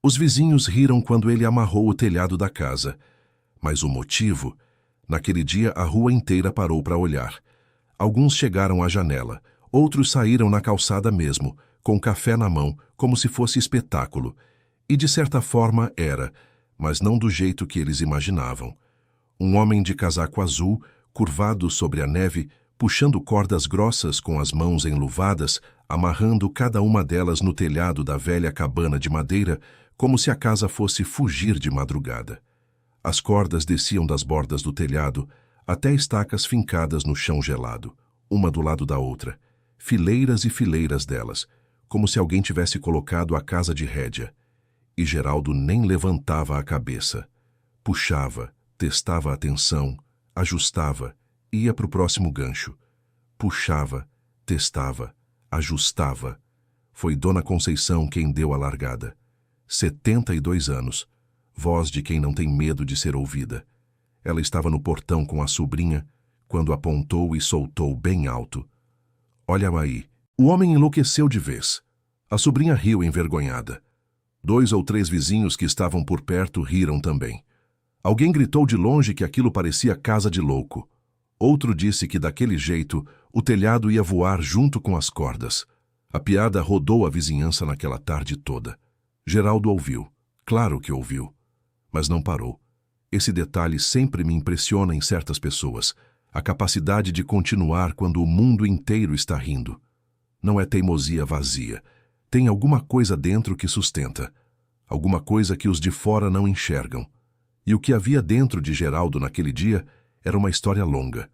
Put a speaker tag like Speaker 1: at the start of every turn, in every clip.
Speaker 1: Os vizinhos riram quando ele amarrou o telhado da casa. Mas o motivo? Naquele dia a rua inteira parou para olhar. Alguns chegaram à janela, outros saíram na calçada mesmo, com café na mão, como se fosse espetáculo. E de certa forma era, mas não do jeito que eles imaginavam. Um homem de casaco azul, curvado sobre a neve, puxando cordas grossas com as mãos enluvadas, amarrando cada uma delas no telhado da velha cabana de madeira, como se a casa fosse fugir de madrugada. As cordas desciam das bordas do telhado, até estacas fincadas no chão gelado, uma do lado da outra, fileiras e fileiras delas, como se alguém tivesse colocado a casa de rédea. E Geraldo nem levantava a cabeça. Puxava, testava a tensão, ajustava, ia para o próximo gancho. Puxava, testava, ajustava. Foi Dona Conceição quem deu a largada. 72 anos, voz de quem não tem medo de ser ouvida. Ela estava no portão com a sobrinha, quando apontou e soltou bem alto. Olha aí. O homem enlouqueceu de vez. A sobrinha riu envergonhada. 2 ou 3 vizinhos que estavam por perto riram também. Alguém gritou de longe que aquilo parecia casa de louco. Outro disse que daquele jeito o telhado ia voar junto com as cordas. A piada rodou a vizinhança naquela tarde toda. Geraldo ouviu. Claro que ouviu. Mas não parou. Esse detalhe sempre me impressiona em certas pessoas. A capacidade de continuar quando o mundo inteiro está rindo. Não é teimosia vazia. Tem alguma coisa dentro que sustenta. Alguma coisa que os de fora não enxergam. E o que havia dentro de Geraldo naquele dia era uma história longa.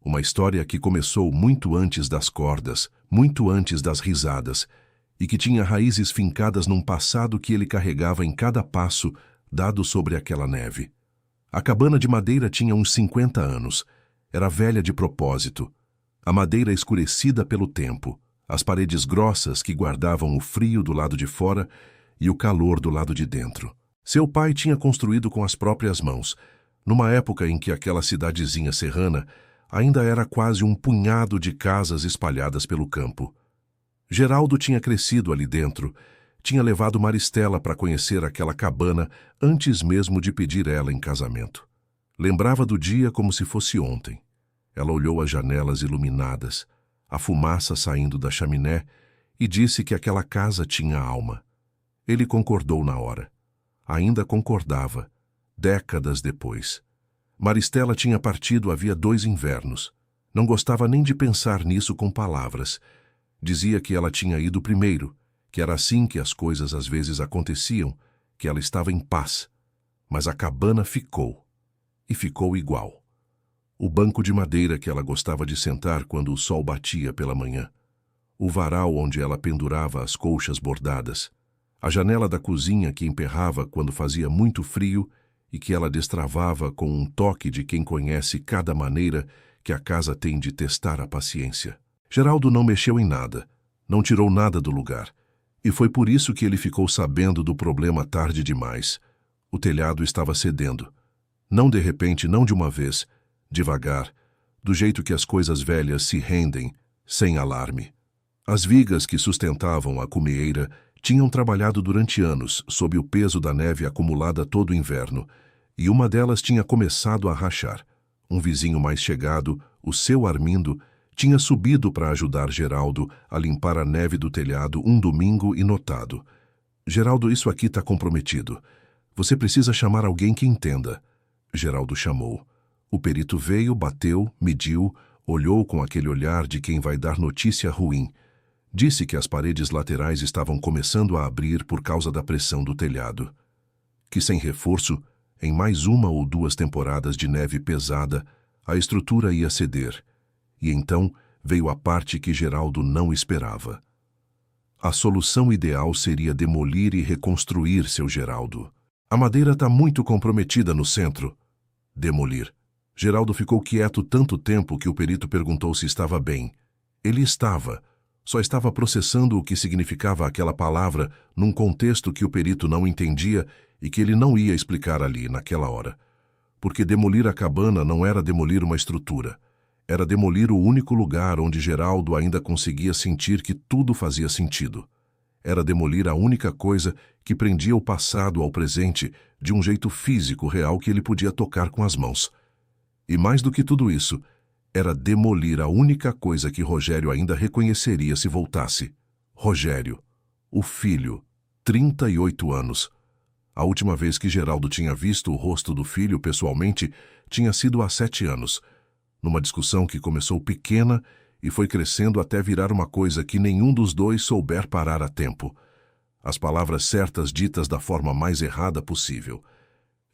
Speaker 1: Uma história que começou muito antes das cordas, muito antes das risadas, e que tinha raízes fincadas num passado que ele carregava em cada passo dado sobre aquela neve. A cabana de madeira tinha uns 50 anos. Era velha de propósito. A madeira escurecida pelo tempo, as paredes grossas que guardavam o frio do lado de fora e o calor do lado de dentro. Seu pai tinha construído com as próprias mãos, numa época em que aquela cidadezinha serrana ainda era quase um punhado de casas espalhadas pelo campo. Geraldo tinha crescido ali dentro, tinha levado Maristela para conhecer aquela cabana antes mesmo de pedir ela em casamento. Lembrava do dia como se fosse ontem. Ela olhou as janelas iluminadas, a fumaça saindo da chaminé, e disse que aquela casa tinha alma. Ele concordou na hora. Ainda concordava, décadas depois. Maristela tinha partido havia 2 invernos. Não gostava nem de pensar nisso com palavras. Dizia que ela tinha ido primeiro, que era assim que as coisas às vezes aconteciam, que ela estava em paz. Mas a cabana ficou. E ficou igual. O banco de madeira que ela gostava de sentar quando o sol batia pela manhã. O varal onde ela pendurava as colchas bordadas. A janela da cozinha que emperrava quando fazia muito frio e que ela destravava com um toque de quem conhece cada maneira que a casa tem de testar a paciência. Geraldo não mexeu em nada, não tirou nada do lugar. E foi por isso que ele ficou sabendo do problema tarde demais. O telhado estava cedendo. Não de repente, não de uma vez, devagar, do jeito que as coisas velhas se rendem, sem alarme. As vigas que sustentavam a cumeeira tinham trabalhado durante anos sob o peso da neve acumulada todo o inverno, e uma delas tinha começado a rachar. Um vizinho mais chegado, o seu Armindo, tinha subido para ajudar Geraldo a limpar a neve do telhado um domingo e notado. Geraldo, isso aqui está comprometido. Você precisa chamar alguém que entenda. Geraldo chamou. O perito veio, bateu, mediu, olhou com aquele olhar de quem vai dar notícia ruim. Disse que as paredes laterais estavam começando a abrir por causa da pressão do telhado. Que sem reforço, em mais 1 ou 2 temporadas de neve pesada, a estrutura ia ceder. E então veio a parte que Geraldo não esperava. A solução ideal seria demolir e reconstruir seu Geraldo. A madeira está muito comprometida no centro. Demolir. Geraldo ficou quieto tanto tempo que o perito perguntou se estava bem. Ele estava. Só estava processando o que significava aquela palavra num contexto que o perito não entendia e que ele não ia explicar ali, naquela hora. Porque demolir a cabana não era demolir uma estrutura. Era demolir o único lugar onde Geraldo ainda conseguia sentir que tudo fazia sentido. Era demolir a única coisa que prendia o passado ao presente de um jeito físico real que ele podia tocar com as mãos. E mais do que tudo isso, era demolir a única coisa que Rogério ainda reconheceria se voltasse. Rogério, o filho, 38 anos. A última vez que Geraldo tinha visto o rosto do filho pessoalmente tinha sido há 7 anos, numa discussão que começou pequena e foi crescendo até virar uma coisa que nenhum dos dois souber parar a tempo. As palavras certas ditas da forma mais errada possível.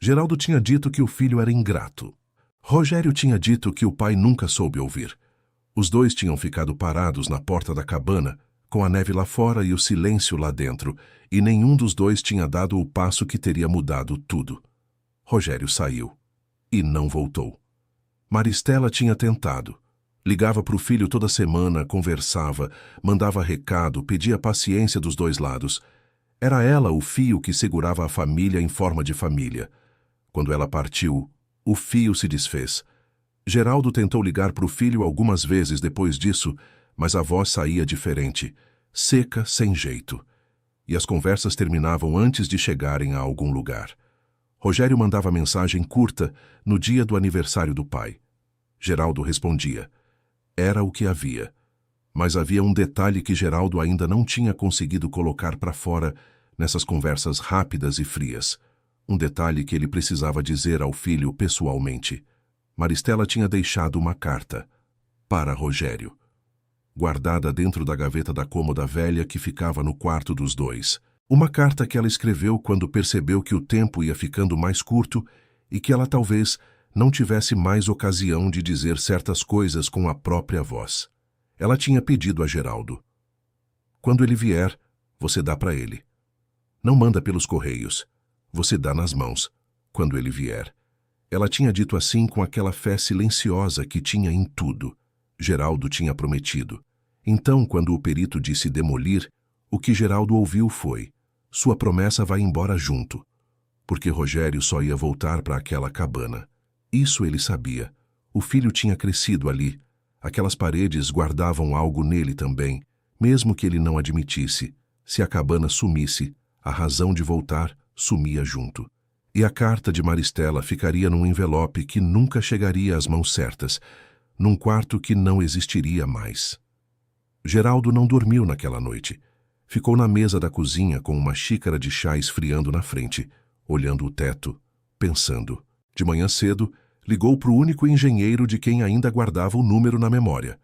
Speaker 1: Geraldo tinha dito que o filho era ingrato. Rogério tinha dito que o pai nunca soube ouvir. Os dois tinham ficado parados na porta da cabana, com a neve lá fora e o silêncio lá dentro, e nenhum dos dois tinha dado o passo que teria mudado tudo. Rogério saiu. E não voltou. Maristela tinha tentado. Ligava para o filho toda semana, conversava, mandava recado, pedia paciência dos dois lados. Era ela o fio que segurava a família em forma de família. Quando ela partiu, o fio se desfez. Geraldo tentou ligar para o filho algumas vezes depois disso, mas a voz saía diferente, seca, sem jeito. E as conversas terminavam antes de chegarem a algum lugar. Rogério mandava mensagem curta no dia do aniversário do pai. Geraldo respondia. Era o que havia. Mas havia um detalhe que Geraldo ainda não tinha conseguido colocar para fora nessas conversas rápidas e frias. Um detalhe que ele precisava dizer ao filho pessoalmente. Maristela tinha deixado uma carta. Para Rogério. Guardada dentro da gaveta da cômoda velha que ficava no quarto dos dois. Uma carta que ela escreveu quando percebeu que o tempo ia ficando mais curto e que ela talvez não tivesse mais ocasião de dizer certas coisas com a própria voz. Ela tinha pedido a Geraldo. Quando ele vier, você dá para ele. Não manda pelos correios. Você dá nas mãos, quando ele vier. Ela tinha dito assim com aquela fé silenciosa que tinha em tudo. Geraldo tinha prometido. Então, quando o perito disse demolir, o que Geraldo ouviu foi: sua promessa vai embora junto. Porque Rogério só ia voltar para aquela cabana. Isso ele sabia. O filho tinha crescido ali. Aquelas paredes guardavam algo nele também, mesmo que ele não admitisse. Se a cabana sumisse, a razão de voltar sumia junto. E a carta de Maristela ficaria num envelope que nunca chegaria às mãos certas, num quarto que não existiria mais. Geraldo não dormiu naquela noite. Ficou na mesa da cozinha com uma xícara de chá esfriando na frente, olhando o teto, pensando. De manhã cedo, ligou para o único engenheiro de quem ainda guardava o número na memória.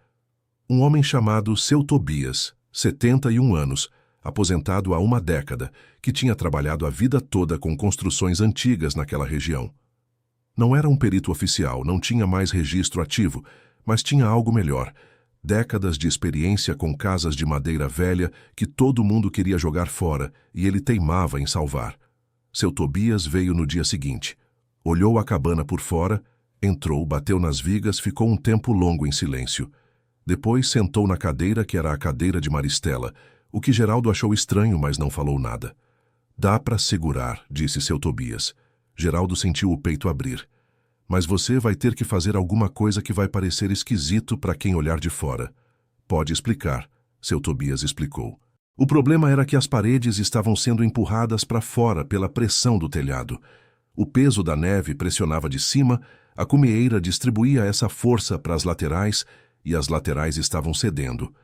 Speaker 1: Um homem chamado Seu Tobias, 71 anos, aposentado há uma década, que tinha trabalhado a vida toda com construções antigas naquela região. Não era um perito oficial, não tinha mais registro ativo, mas tinha algo melhor. Décadas de experiência com casas de madeira velha que todo mundo queria jogar fora e ele teimava em salvar. Seu Tobias veio no dia seguinte. Olhou a cabana por fora, entrou, bateu nas vigas, ficou um tempo longo em silêncio. Depois sentou na cadeira que era a cadeira de Maristela, o que Geraldo achou estranho, mas não falou nada. Dá para segurar, disse Seu Tobias. Geraldo sentiu o peito abrir. Mas você vai ter que fazer alguma coisa que vai parecer esquisito para quem olhar de fora. Pode explicar, Seu Tobias explicou. O problema era que as paredes estavam sendo empurradas para fora pela pressão do telhado. O peso da neve pressionava de cima, a cumieira distribuía essa força para as laterais e as laterais estavam cedendo.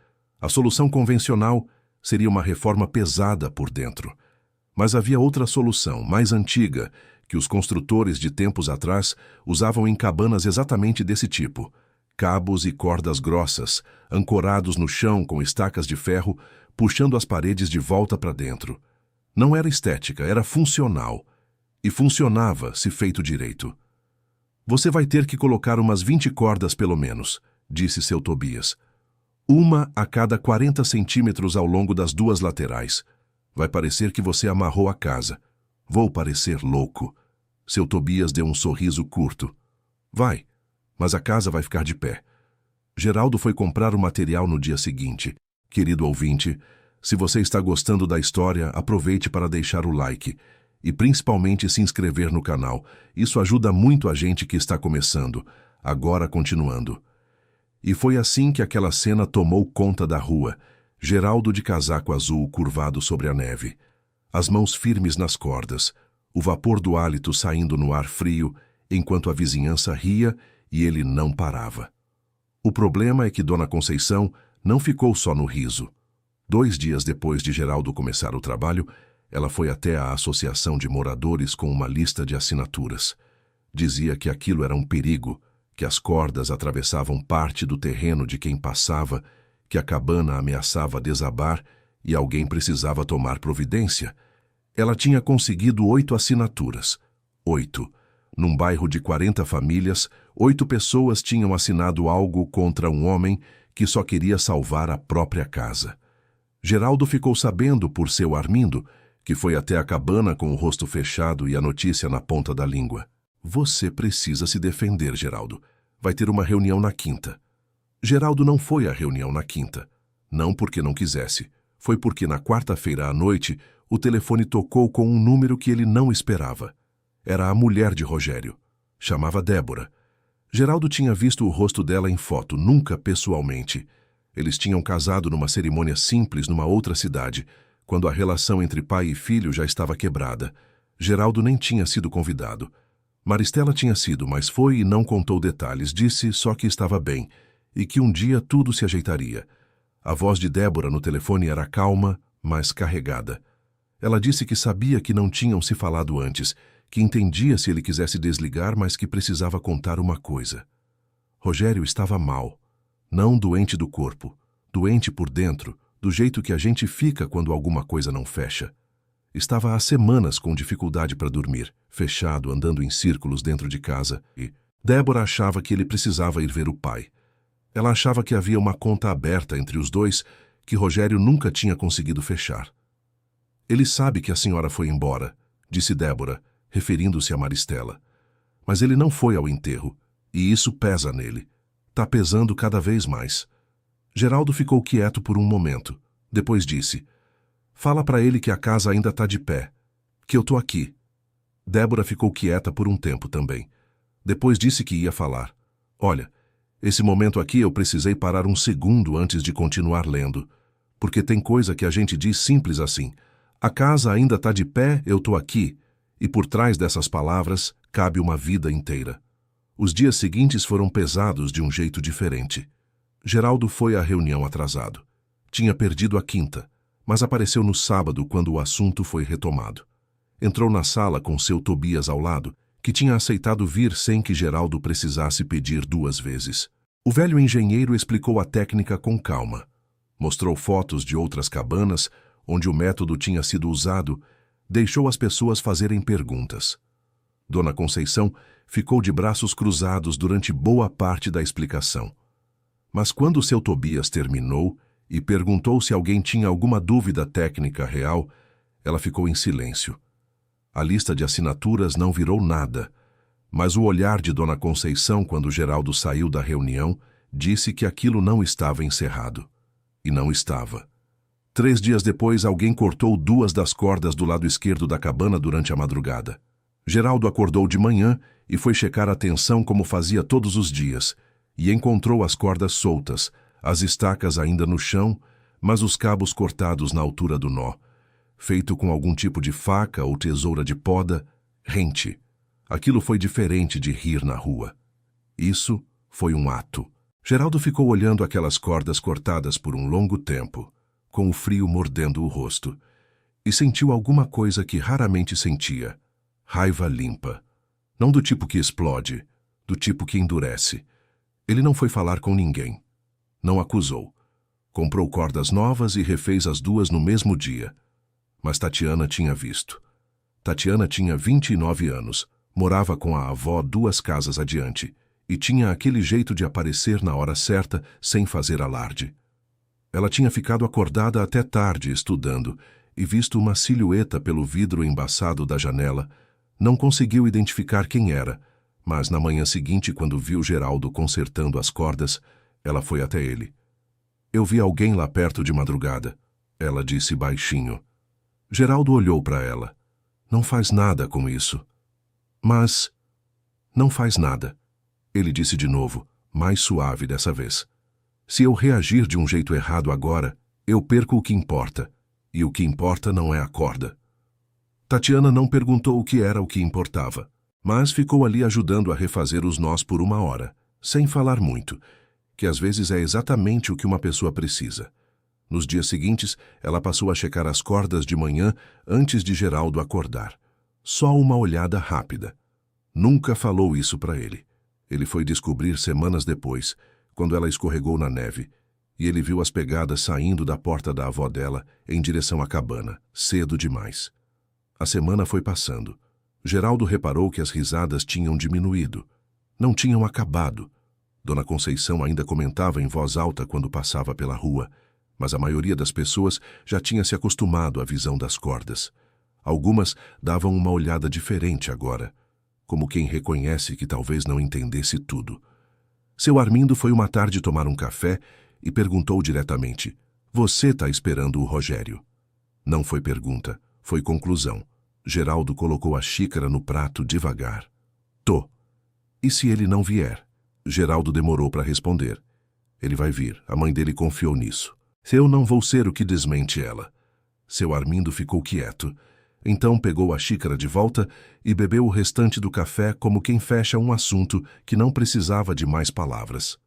Speaker 1: A solução convencional seria uma reforma pesada por dentro. Mas havia outra solução, mais antiga, que os construtores de tempos atrás usavam em cabanas exatamente desse tipo. Cabos e cordas grossas, ancorados no chão com estacas de ferro, puxando as paredes de volta para dentro. Não era estética, era funcional. E funcionava se feito direito. Você vai ter que colocar umas 20 cordas pelo menos, disse Seu Tobias. Uma a cada 40 centímetros ao longo das duas laterais. Vai parecer que você amarrou a casa. Vou parecer louco. Seu Tobias deu um sorriso curto. Vai, mas a casa vai ficar de pé. Geraldo foi comprar o material no dia seguinte. Querido ouvinte, se você está gostando da história, aproveite para deixar o like e principalmente se inscrever no canal. Isso ajuda muito a gente que está começando. Agora continuando. E foi assim que aquela cena tomou conta da rua. Geraldo de casaco azul curvado sobre a neve. as mãos firmes nas cordas, o vapor do hálito saindo no ar frio, enquanto a vizinhança ria e ele não parava. O problema é que Dona Conceição não ficou só no riso. 2 dias depois de Geraldo começar o trabalho, ela foi até a associação de moradores com uma lista de assinaturas. Dizia que aquilo era um perigo, que as cordas atravessavam parte do terreno de quem passava, que a cabana ameaçava desabar e alguém precisava tomar providência. Ela tinha conseguido 8 assinaturas. 8. Num bairro de 40 famílias, 8 pessoas tinham assinado algo contra um homem que só queria salvar a própria casa. Geraldo ficou sabendo por seu Armindo, que foi até a cabana com o rosto fechado e a notícia na ponta da língua. Você precisa se defender, Geraldo. Vai ter uma reunião na quinta. Geraldo não foi à reunião na quinta. Não porque não quisesse. Foi porque na quarta-feira à noite o telefone tocou com um número que ele não esperava. Era a mulher de Rogério. Chamava Débora. Geraldo tinha visto o rosto dela em foto, nunca pessoalmente. Eles tinham casado numa cerimônia simples numa outra cidade, quando a relação entre pai e filho já estava quebrada. Geraldo nem tinha sido convidado. Maristela tinha sido, mas foi e não contou detalhes, disse só que estava bem e que um dia tudo se ajeitaria. A voz de Débora no telefone era calma, mas carregada. Ela disse que sabia que não tinham se falado antes, que entendia se ele quisesse desligar, mas que precisava contar uma coisa. Rogério estava mal. Não doente do corpo, doente por dentro, do jeito que a gente fica quando alguma coisa não fecha. Estava há semanas com dificuldade para dormir, fechado, andando em círculos dentro de casa, e Débora achava que ele precisava ir ver o pai. Ela achava que havia uma conta aberta entre os dois que Rogério nunca tinha conseguido fechar. Ele sabe que a senhora foi embora, disse Débora, referindo-se a Maristela. Mas ele não foi ao enterro, e isso pesa nele. Tá pesando cada vez mais. Geraldo ficou quieto por um momento. Depois disse: fala para ele que a casa ainda tá de pé, que eu tô aqui. Débora ficou quieta por um tempo também. Depois disse que ia falar. Olha, esse momento aqui eu precisei parar um segundo antes de continuar lendo, porque tem coisa que a gente diz simples assim. A casa ainda tá de pé, eu tô aqui, e por trás dessas palavras cabe uma vida inteira. Os dias seguintes foram pesados de um jeito diferente. Geraldo foi à reunião atrasado. Tinha perdido a quinta, mas apareceu no sábado quando o assunto foi retomado. Entrou na sala com seu Tobias ao lado, que tinha aceitado vir sem que Geraldo precisasse pedir 2 vezes. O velho engenheiro explicou a técnica com calma. Mostrou fotos de outras cabanas, onde o método tinha sido usado, deixou as pessoas fazerem perguntas. Dona Conceição ficou de braços cruzados durante boa parte da explicação. Mas quando seu Tobias terminou e perguntou se alguém tinha alguma dúvida técnica real, ela ficou em silêncio. A lista de assinaturas não virou nada, mas o olhar de Dona Conceição quando Geraldo saiu da reunião disse que aquilo não estava encerrado. E não estava. 3 dias depois, alguém cortou 2 das cordas do lado esquerdo da cabana durante a madrugada. Geraldo acordou de manhã e foi checar a tensão como fazia todos os dias, e encontrou as cordas soltas, as estacas ainda no chão, mas os cabos cortados na altura do nó. Feito com algum tipo de faca ou tesoura de poda, rente. Aquilo foi diferente de rir na rua. Isso foi um ato. Geraldo ficou olhando aquelas cordas cortadas por um longo tempo, com o frio mordendo o rosto, e sentiu alguma coisa que raramente sentia. Raiva limpa. Não do tipo que explode, do tipo que endurece. Ele não foi falar com ninguém. Não acusou. Comprou cordas novas e refez as 2 no mesmo dia. Mas Tatiana tinha visto. Tatiana tinha 29 anos, morava com a avó 2 casas adiante, e tinha aquele jeito de aparecer na hora certa sem fazer alarde. Ela tinha ficado acordada até tarde estudando e visto uma silhueta pelo vidro embaçado da janela. Não conseguiu identificar quem era, mas na manhã seguinte, quando viu Geraldo consertando as cordas, ela foi até ele. Eu vi alguém lá perto de madrugada, ela disse baixinho. Geraldo olhou para ela. Não faz nada com isso. Mas... não faz nada. Ele disse de novo, mais suave dessa vez. Se eu reagir de um jeito errado agora, eu perco o que importa. E o que importa não é a corda. Tatiana não perguntou o que era o que importava, mas ficou ali ajudando a refazer os nós por 1 hora, sem falar muito, que às vezes é exatamente o que uma pessoa precisa. Nos dias seguintes, ela passou a checar as cordas de manhã antes de Geraldo acordar. Só uma olhada rápida. Nunca falou isso para ele. Ele foi descobrir semanas depois, quando ela escorregou na neve, e ele viu as pegadas saindo da porta da avó dela em direção à cabana, cedo demais. A semana foi passando. Geraldo reparou que as risadas tinham diminuído. Não tinham acabado. Dona Conceição ainda comentava em voz alta quando passava pela rua, mas a maioria das pessoas já tinha se acostumado à visão das cordas. Algumas davam uma olhada diferente agora, como quem reconhece que talvez não entendesse tudo. Seu Armindo foi uma tarde tomar um café e perguntou diretamente: "Você está esperando o Rogério?" Não foi pergunta, foi conclusão. Geraldo colocou a xícara no prato devagar. "Tô. E se ele não vier?" Geraldo demorou para responder. "Ele vai vir, a mãe dele confiou nisso. Eu não vou ser o que desmente ela." Seu Armindo ficou quieto. Então pegou a xícara de volta e bebeu o restante do café como quem fecha um assunto que não precisava de mais palavras.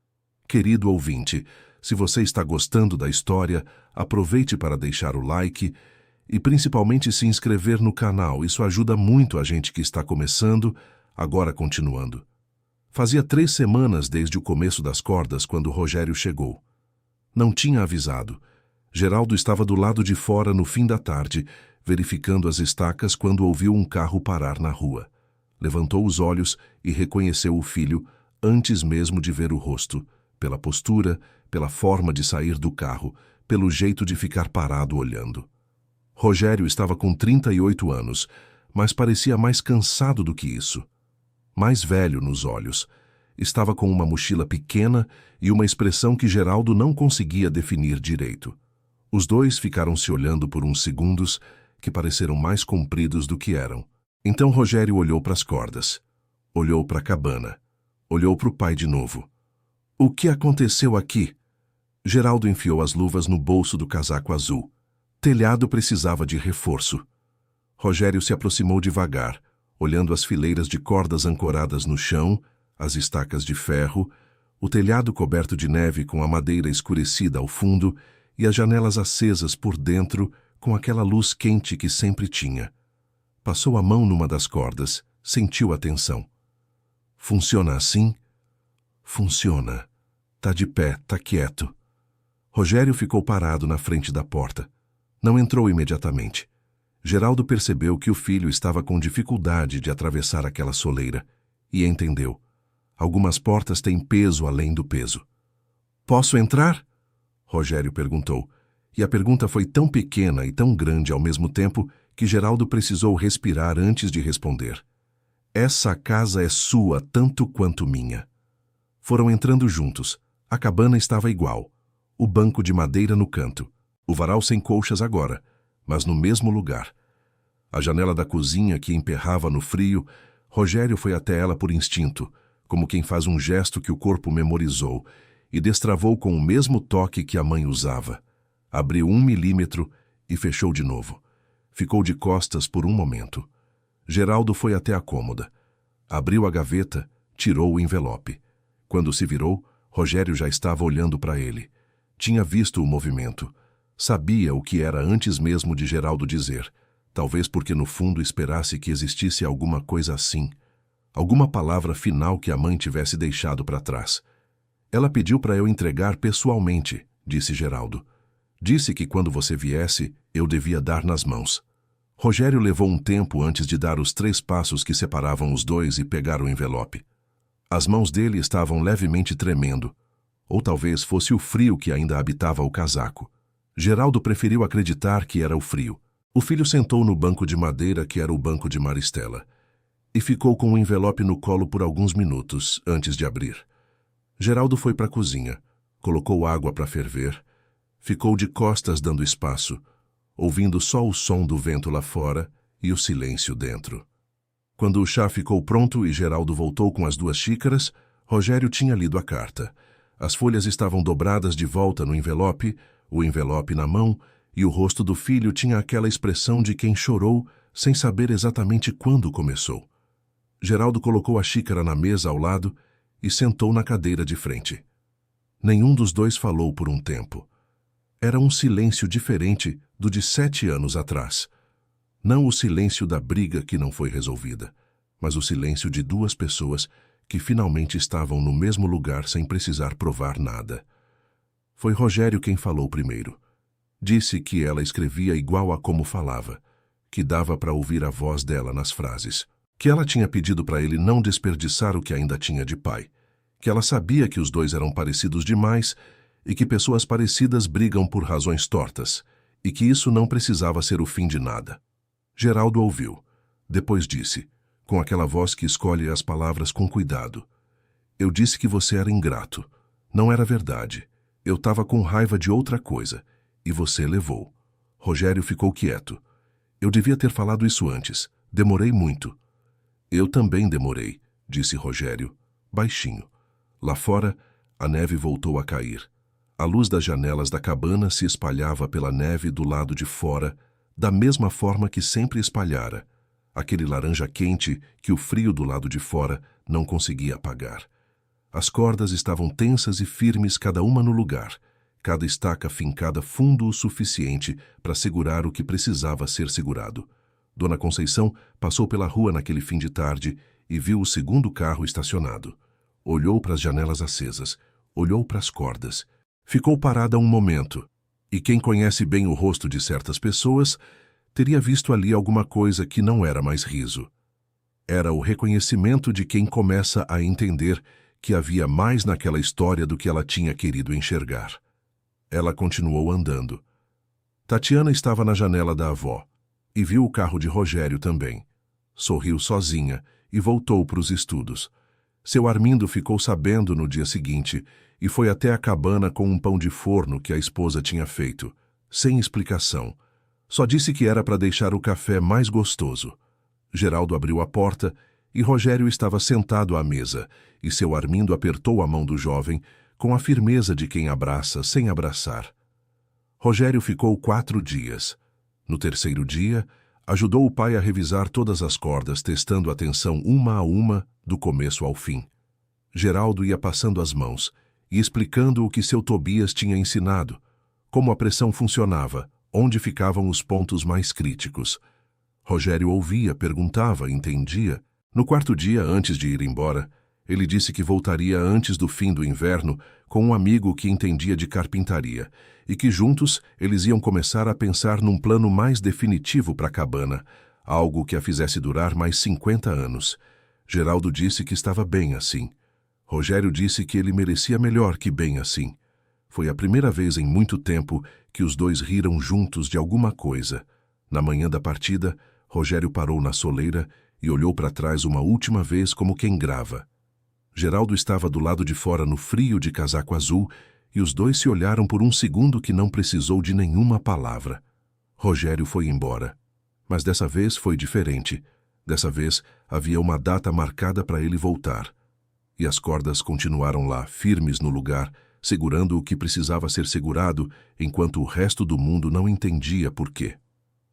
Speaker 1: Querido ouvinte, se você está gostando da história, aproveite para deixar o like e principalmente se inscrever no canal. Isso ajuda muito a gente que está começando, agora continuando. Fazia 3 semanas desde o começo das cordas quando Rogério chegou. Não tinha avisado. Geraldo estava do lado de fora no fim da tarde, verificando as estacas quando ouviu um carro parar na rua. Levantou os olhos e reconheceu o filho antes mesmo de ver o rosto, pela postura, pela forma de sair do carro, pelo jeito de ficar parado olhando. Rogério estava com 38 anos, mas parecia mais cansado do que isso. Mais velho nos olhos. Estava com uma mochila pequena e uma expressão que Geraldo não conseguia definir direito. Os dois ficaram se olhando por uns segundos, que pareceram mais compridos do que eram. Então Rogério olhou para as cordas. Olhou para a cabana. Olhou para o pai de novo. "O que aconteceu aqui?" Geraldo enfiou as luvas no bolso do casaco azul. Telhado precisava de reforço. Rogério se aproximou devagar, olhando as fileiras de cordas ancoradas no chão, as estacas de ferro, o telhado coberto de neve com a madeira escurecida ao fundo e as janelas acesas por dentro com aquela luz quente que sempre tinha. Passou a mão numa das cordas, sentiu a tensão. "Funciona assim?" "Funciona. Tá de pé, tá quieto." Rogério ficou parado na frente da porta. Não entrou imediatamente. Geraldo percebeu que o filho estava com dificuldade de atravessar aquela soleira e entendeu. Algumas portas têm peso além do peso. "Posso entrar?" Rogério perguntou, e a pergunta foi tão pequena e tão grande ao mesmo tempo que Geraldo precisou respirar antes de responder. "Essa casa é sua tanto quanto minha." Foram entrando juntos. A cabana estava igual. O banco de madeira no canto. O varal sem colchas agora, mas no mesmo lugar. A janela da cozinha que emperrava no frio, Rogério foi até ela por instinto, como quem faz um gesto que o corpo memorizou, e destravou com o mesmo toque que a mãe usava. Abriu 1 milímetro e fechou de novo. Ficou de costas por um momento. Geraldo foi até a cômoda. Abriu a gaveta, tirou o envelope. Quando se virou, Rogério já estava olhando para ele. Tinha visto o movimento. Sabia o que era antes mesmo de Geraldo dizer. Talvez porque no fundo esperasse que existisse alguma coisa assim. Alguma palavra final que a mãe tivesse deixado para trás. "Ela pediu para eu entregar pessoalmente", disse Geraldo. "Disse que quando você viesse, eu devia dar nas mãos." Rogério levou um tempo antes de dar os 3 passos que separavam os dois e pegar o envelope. As mãos dele estavam levemente tremendo. Ou talvez fosse o frio que ainda habitava o casaco. Geraldo preferiu acreditar que era o frio. O filho sentou no banco de madeira que era o banco de Maristela e ficou com o envelope no colo por alguns minutos antes de abrir. Geraldo foi para a cozinha, colocou água para ferver, ficou de costas dando espaço, ouvindo só o som do vento lá fora e o silêncio dentro. Quando o chá ficou pronto e Geraldo voltou com as 2 xícaras, Rogério tinha lido a carta. As folhas estavam dobradas de volta no envelope, o envelope na mão, e o rosto do filho tinha aquela expressão de quem chorou, sem saber exatamente quando começou. Geraldo colocou a xícara na mesa ao lado e sentou na cadeira de frente. Nenhum dos dois falou por um tempo. Era um silêncio diferente do de 7 anos atrás. Não o silêncio da briga que não foi resolvida, mas o silêncio de duas pessoas que finalmente estavam no mesmo lugar sem precisar provar nada. Foi Rogério quem falou primeiro. Disse que ela escrevia igual a como falava, que dava para ouvir a voz dela nas frases, que ela tinha pedido para ele não desperdiçar o que ainda tinha de pai, que ela sabia que os dois eram parecidos demais e que pessoas parecidas brigam por razões tortas, e que isso não precisava ser o fim de nada. Geraldo ouviu. Depois disse, com aquela voz que escolhe as palavras com cuidado: eu disse que você era ingrato. Não era verdade. Eu estava com raiva de outra coisa, e você levou. Rogério ficou quieto. Eu devia ter falado isso antes. Demorei muito. Eu também demorei, disse Rogério, baixinho. Lá fora, a neve voltou a cair. A luz das janelas da cabana se espalhava pela neve do lado de fora, da mesma forma que sempre espalhara, aquele laranja quente que o frio do lado de fora não conseguia apagar. As cordas estavam tensas e firmes, cada uma no lugar, cada estaca fincada fundo o suficiente para segurar o que precisava ser segurado. Dona Conceição passou pela rua naquele fim de tarde e viu o segundo carro estacionado. Olhou para as janelas acesas, olhou para as cordas. Ficou parada um momento, e quem conhece bem o rosto de certas pessoas teria visto ali alguma coisa que não era mais riso. Era o reconhecimento de quem começa a entender que havia mais naquela história do que ela tinha querido enxergar. Ela continuou andando. Tatiana estava na janela da avó e viu o carro de Rogério também. Sorriu sozinha e voltou para os estudos. Seu Armindo ficou sabendo no dia seguinte e foi até a cabana com um pão de forno que a esposa tinha feito, sem explicação. Só disse que era para deixar o café mais gostoso. Geraldo abriu a porta e Rogério estava sentado à mesa, e seu Armindo apertou a mão do jovem com a firmeza de quem abraça sem abraçar. Rogério ficou 4 dias. No terceiro dia, ajudou o pai a revisar todas as cordas, testando a tensão uma a uma, do começo ao fim. Geraldo ia passando as mãos e explicando o que seu Tobias tinha ensinado, como a pressão funcionava, onde ficavam os pontos mais críticos. Rogério ouvia, perguntava, entendia. No 4º dia, antes de ir embora, ele disse que voltaria antes do fim do inverno com um amigo que entendia de carpintaria e que juntos eles iam começar a pensar num plano mais definitivo para a cabana, algo que a fizesse durar mais 50 anos. Geraldo disse que estava bem assim. Rogério disse que ele merecia melhor que bem assim. Foi a primeira vez em muito tempo que os dois riram juntos de alguma coisa. Na manhã da partida, Rogério parou na soleira e olhou para trás uma última vez como quem grava. Geraldo estava do lado de fora no frio de casaco azul e os dois se olharam por um segundo que não precisou de nenhuma palavra. Rogério foi embora. Mas dessa vez foi diferente. Dessa vez havia uma data marcada para ele voltar. E as cordas continuaram lá, firmes no lugar, segurando o que precisava ser segurado, enquanto o resto do mundo não entendia por quê.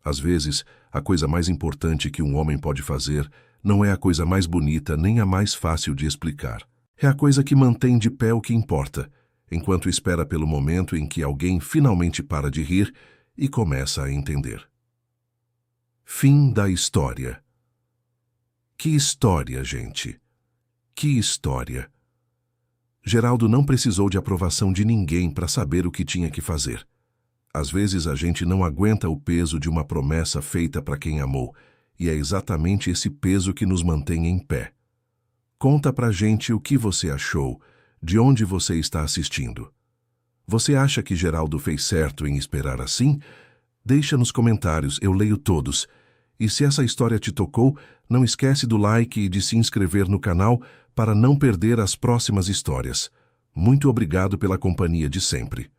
Speaker 1: Às vezes, a coisa mais importante que um homem pode fazer não é a coisa mais bonita nem a mais fácil de explicar. É a coisa que mantém de pé o que importa, enquanto espera pelo momento em que alguém finalmente para de rir e começa a entender. Fim da história. Que história, gente! Que história! Geraldo não precisou de aprovação de ninguém para saber o que tinha que fazer. Às vezes a gente não aguenta o peso de uma promessa feita para quem amou, e é exatamente esse peso que nos mantém em pé. Conta pra gente o que você achou, de onde você está assistindo. Você acha que Geraldo fez certo em esperar assim? Deixa nos comentários, eu leio todos. E se essa história te tocou, não esquece do like e de se inscrever no canal para não perder as próximas histórias. Muito obrigado pela companhia de sempre.